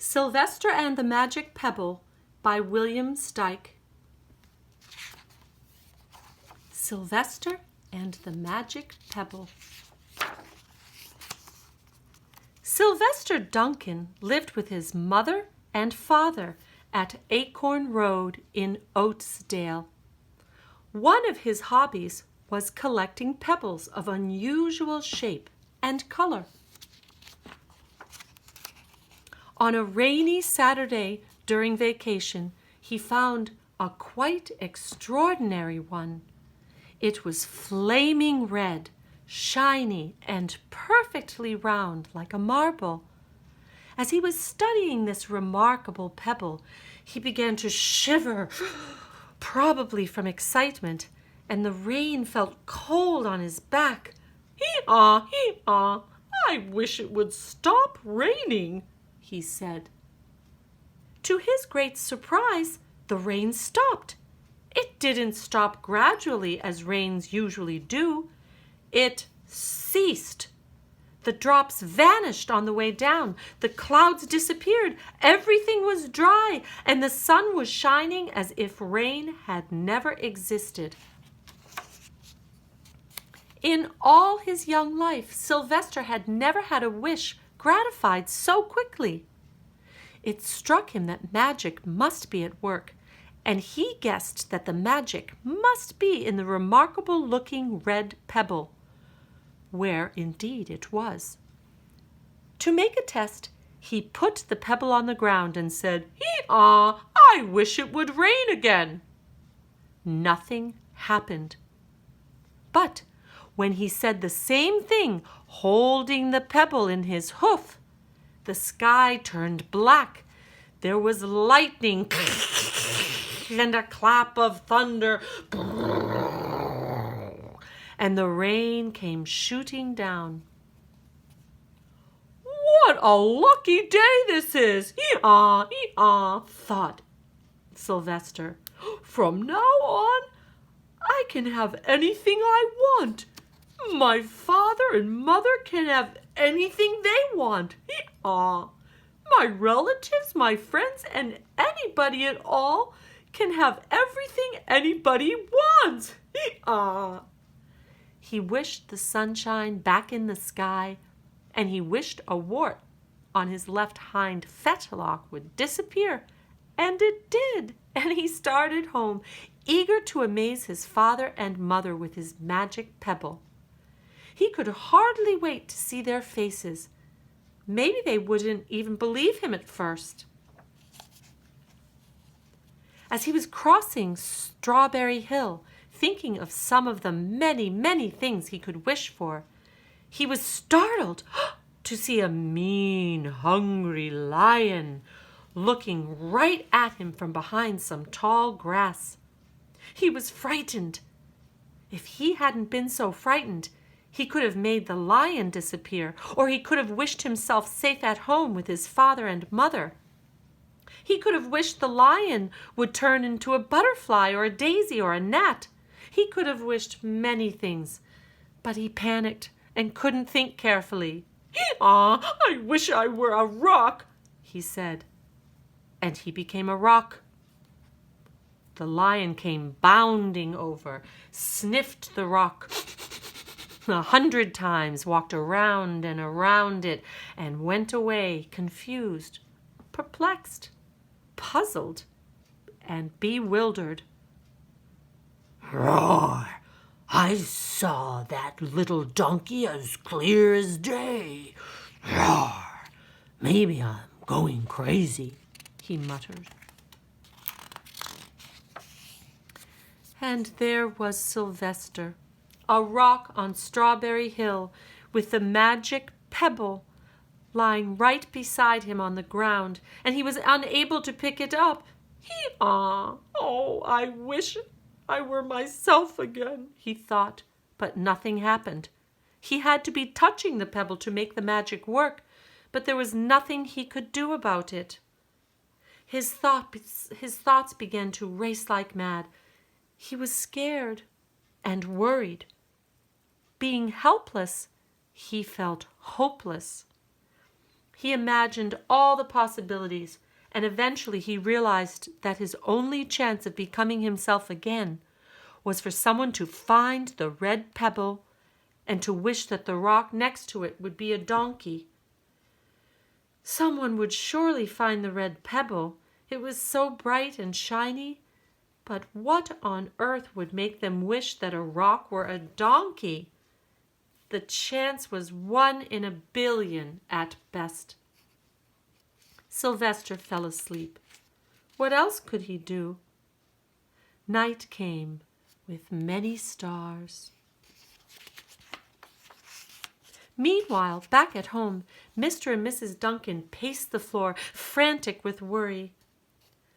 Sylvester and the Magic Pebble by William Steig. Sylvester and the Magic Pebble. Sylvester Duncan lived with his mother and father at Acorn Road in Oatesdale. One of his hobbies was collecting pebbles of unusual shape and color. On a rainy Saturday during vacation, he found a quite extraordinary one. It was flaming red, shiny, and perfectly round like a marble. As he was studying this remarkable pebble, he began to shiver, probably from excitement, and the rain felt cold on his back. "Hee-haw, hee-haw, I wish it would stop raining," he said. To his great surprise, the rain stopped. It didn't stop gradually as rains usually do. It ceased. The drops vanished on the way down. The clouds disappeared. Everything was dry, and the sun was shining as if rain had never existed. In all his young life, Sylvester had never had a wish gratified so quickly. It struck him that magic must be at work, and he guessed that the magic must be in the remarkable-looking red pebble, where indeed it was. To make a test, he put the pebble on the ground and said, "Hee-haw, I wish it would rain again." Nothing happened. But when he said the same thing, holding the pebble in his hoof, the sky turned black. There was lightning and a clap of thunder, and the rain came shooting down. "What a lucky day this is! Hee-haw, hee-haw," thought Sylvester. "From now on, I can have anything I want. My father and mother can have anything they want. Hee-haw. My relatives, my friends, and anybody at all can have everything anybody wants. Hee-haw." He wished the sunshine back in the sky, and he wished a wart on his left hind fetlock would disappear, and it did, and he started home, eager to amaze his father and mother with his magic pebble. He could hardly wait to see their faces. Maybe they wouldn't even believe him at first. As he was crossing Strawberry Hill, thinking of some of the many, many things he could wish for, he was startled to see a mean, hungry lion looking right at him from behind some tall grass. He was frightened. If he hadn't been so frightened, he could have made the lion disappear, or he could have wished himself safe at home with his father and mother. He could have wished the lion would turn into a butterfly or a daisy or a gnat. He could have wished many things, but he panicked and couldn't think carefully. "Hee-haw, I wish I were a rock," he said, and he became a rock. The lion came bounding over, sniffed the rock 100 times, walked around and around it, and went away confused, perplexed, puzzled, and bewildered. "Roar! I saw that little donkey as clear as day. Roar! Maybe I'm going crazy," he muttered. And there was Sylvester, a rock on Strawberry Hill, with the magic pebble lying right beside him on the ground, and he was unable to pick it up. "Hee-haw! Oh, I wish I were myself again," he thought, but nothing happened. He had to be touching the pebble to make the magic work, but there was nothing he could do about it. His thoughts began to race like mad. He was scared and worried. Being helpless, he felt hopeless. He imagined all the possibilities, and eventually he realized that his only chance of becoming himself again was for someone to find the red pebble and to wish that the rock next to it would be a donkey. Someone would surely find the red pebble. It was so bright and shiny. But what on earth would make them wish that a rock were a donkey? The chance was 1 in a billion at best. Sylvester fell asleep. What else could he do? Night came with many stars. Meanwhile, back at home, Mr. and Mrs. Duncan paced the floor, frantic with worry.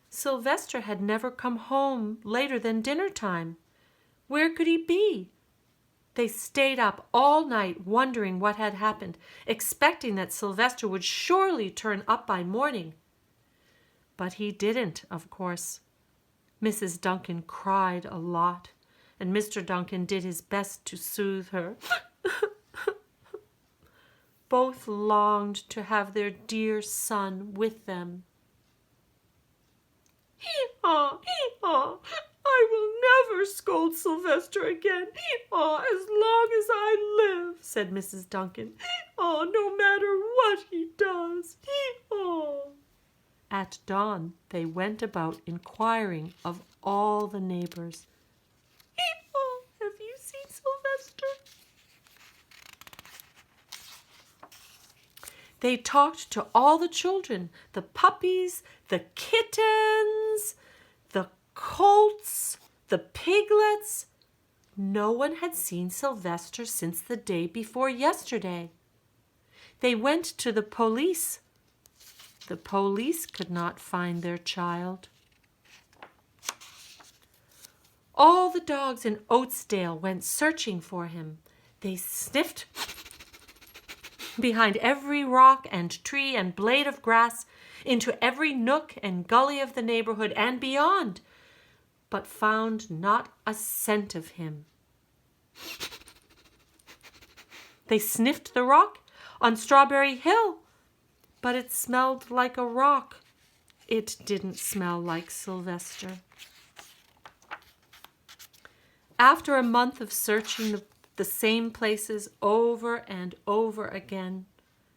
Sylvester had never come home later than dinner time. Where could he be? They stayed up all night wondering what had happened, expecting that Sylvester would surely turn up by morning. But he didn't, of course. Mrs. Duncan cried a lot, and Mr. Duncan did his best to soothe her. Both longed to have their dear son with them. Hee-haw, hee-haw, I will never scold Sylvester again, hee-haw, as long as I live, said Mrs. Duncan. Hee-haw, no matter what he does, hee-haw. At dawn, they went about inquiring of all the neighbors. Hee-haw, have you seen Sylvester? They talked to all the children, the puppies, the kittens, the colts, the piglets. No one had seen Sylvester since the day before yesterday. They went to the police. The police could not find their child. All the dogs in Oatsdale went searching for him. They sniffed behind every rock and tree and blade of grass, into every nook and gully of the neighborhood and beyond, but found not a scent of him. They sniffed the rock on Strawberry Hill, but it smelled like a rock. It didn't smell like Sylvester. After a month of searching the same places over and over again,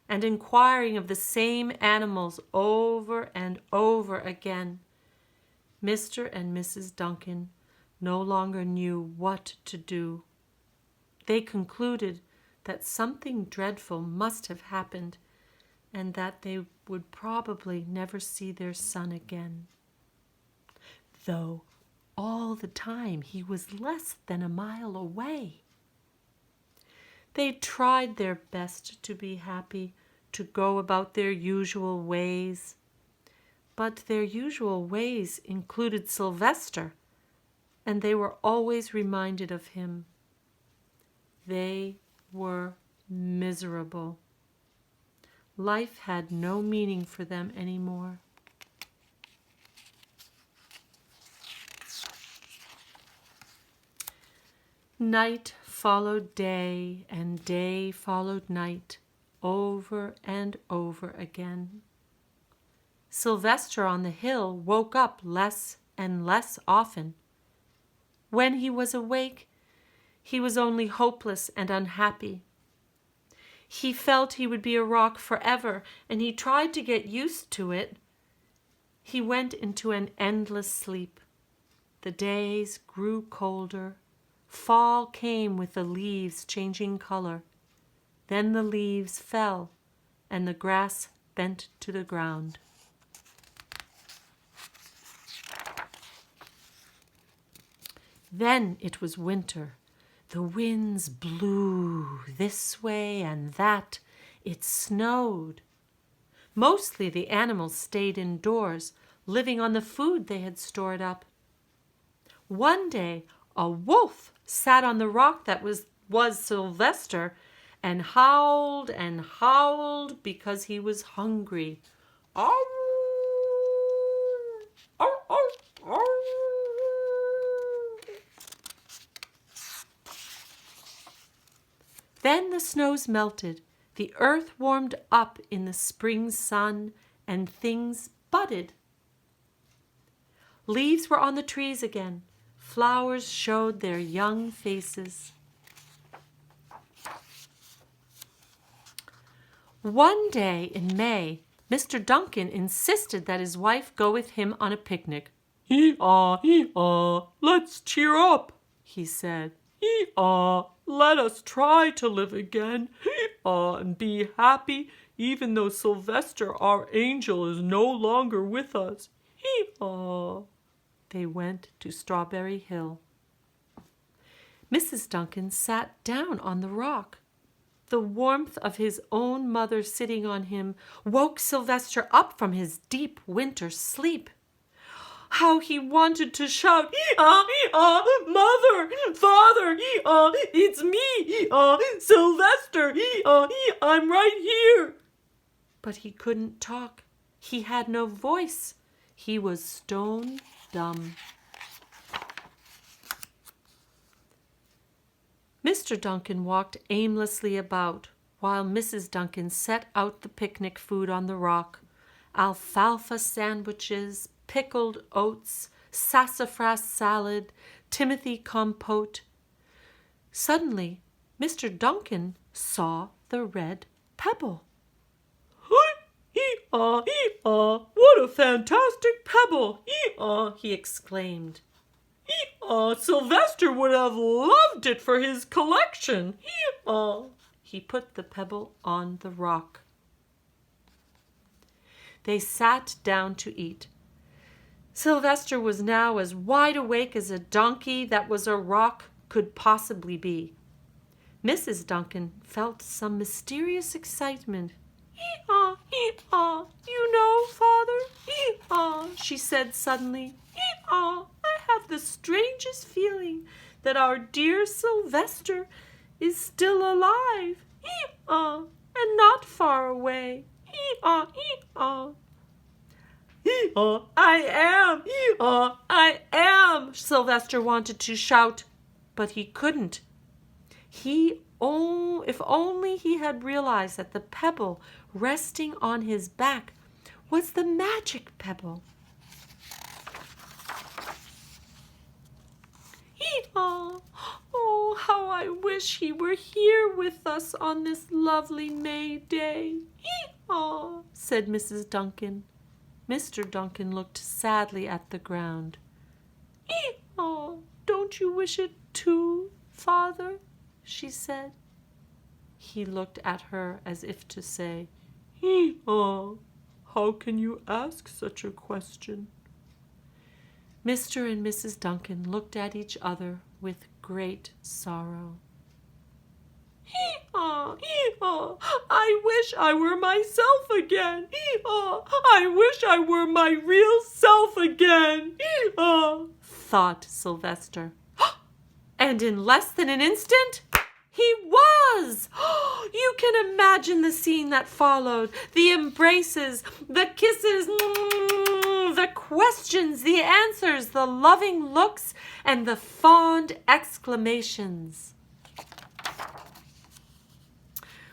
and inquiring of the same animals over and over again, Mr. and Mrs. Duncan no longer knew what to do. They concluded that something dreadful must have happened, and that they would probably never see their son again. Though all the time he was less than a mile away. They tried their best to be happy, to go about their usual ways. But their usual ways included Sylvester, and they were always reminded of him. They were miserable. Life had no meaning for them anymore. Night followed day, and day followed night, over and over again. Sylvester on the hill woke up less and less often. When he was awake, he was only hopeless and unhappy. He felt he would be a rock forever, and he tried to get used to it. He went into an endless sleep. The days grew colder. Fall came with the leaves changing color. Then the leaves fell, and the grass bent to the ground. Then it was winter. The winds blew this way and that. It snowed. Mostly the animals stayed indoors, living on the food they had stored up. One day, a wolf sat on the rock that was Sylvester and howled because he was hungry. Ow! Ow, ow, ow. Then the snows melted, The earth warmed up in the spring sun, and things budded. Leaves were on the trees again. Flowers showed their young faces. One day in May, Mr. Duncan insisted that his wife go with him on a picnic. Hee-haw, let's cheer up, he said. Hee-haw, let us try to live again. Hee-haw, and be happy, even though Sylvester, our angel, is no longer with us. Hee-haw. They went to Strawberry Hill. Mrs. Duncan sat down on the rock. The warmth of his own mother sitting on him woke Sylvester up from his deep winter sleep. How he wanted to shout, Mother, Father, it's me, Sylvester, I'm right here. But he couldn't talk. He had no voice. He was stone dumb. Mr. Duncan walked aimlessly about while Mrs. Duncan set out the picnic food on the rock: alfalfa sandwiches, pickled oats, sassafras salad, Timothy compote. Suddenly, Mr. Duncan saw the red pebble. What a fantastic pebble! He exclaimed. Sylvester would have loved it for his collection. He put the pebble on the rock. They sat down to eat. Sylvester was now as wide awake as a donkey that was a rock could possibly be. Mrs. Duncan felt some mysterious excitement. You know, Father, she said suddenly, I have the strangest feeling that our dear Sylvester is still alive, and not far away. I am, Sylvester wanted to shout, but he couldn't. If only he had realized that the pebble resting on his back was the magic pebble. Oh, how I wish he were here with us on this lovely May day, said Mrs. Duncan. Mr. Duncan looked sadly at the ground. Don't you wish it too, Father? She said. He looked at her as if to say, how can you ask such a question? Mr. and Mrs. Duncan looked at each other with great sorrow. I wish I were myself again. I wish I were my real self again, thought Sylvester. And in less than an instant, he was! You can imagine the scene that followed. The embraces, the kisses, the questions, the answers, the loving looks, and the fond exclamations.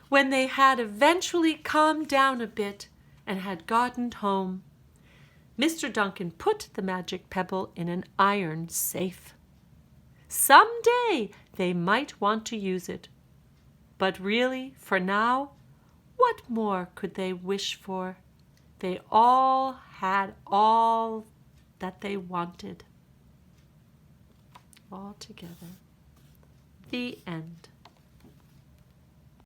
When they had eventually calmed down a bit and had gotten home, Mr. Duncan put the magic pebble in an iron safe. Some day they might want to use it. But really, for now, what more could they wish for? They all had all that they wanted. All together. The end.